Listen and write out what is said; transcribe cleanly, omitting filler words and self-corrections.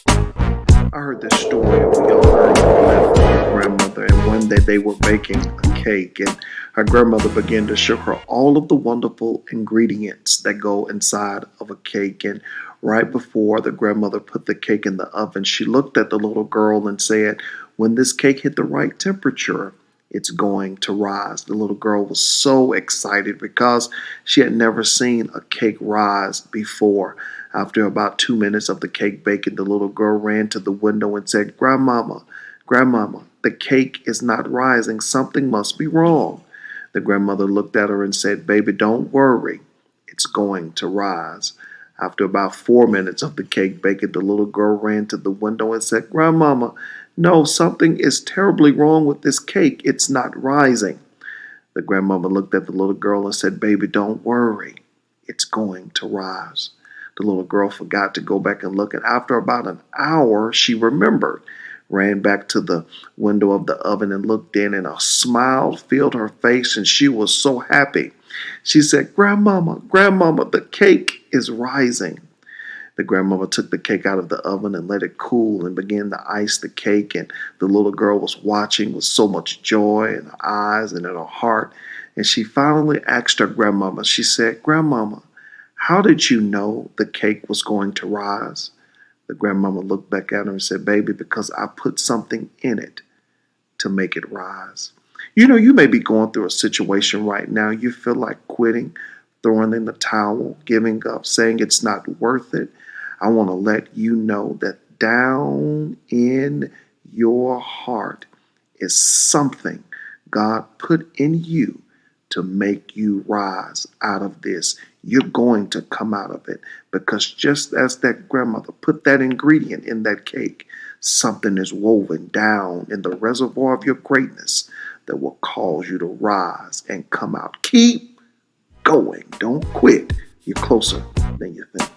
I heard this story of a young girl who lived with her grandmother, and one day they were baking a cake, and her grandmother began to show her all of the wonderful ingredients that go inside of a cake. And right before the grandmother put the cake in the oven, she looked at the little girl and said, "When this cake hit the right temperature, it's going to rise." The little girl was so excited because she had never seen a cake rise before. After about 2 minutes of the cake baking, the little girl ran to the window and said, "Grandmama, Grandmama, the cake is not rising. Something must be wrong." The grandmother looked at her and said, "Baby, don't worry. It's going to rise." After about 4 minutes of the cake baking, the little girl ran to the window and said, "Grandmama, no, something is terribly wrong with this cake. It's not rising." The grandmother looked at the little girl and said, "Baby, don't worry. It's going to rise." The little girl forgot to go back and look, and after about an hour, she remembered, ran back to the window of the oven and looked in, and a smile filled her face, and she was so happy. She said, "Grandmama, Grandmama, the cake is rising." The grandmother took the cake out of the oven and let it cool and began to ice the cake, and the little girl was watching with so much joy in her eyes and in her heart. And she finally asked her grandmama, she said, "Grandmama, how did you know the cake was going to rise?" The grandmama looked back at her and said, "Baby, because I put something in it to make it rise." You may be going through a situation right now. You feel like quitting, throwing in the towel, giving up, saying it's not worth it. I want to let you know that down in your heart is something God put in you to make you rise out of this. You're going to come out of it because just as that grandmother put that ingredient in that cake, something is woven down in the reservoir of your greatness that will cause you to rise and come out. Keep going. Don't quit. You're closer than you think.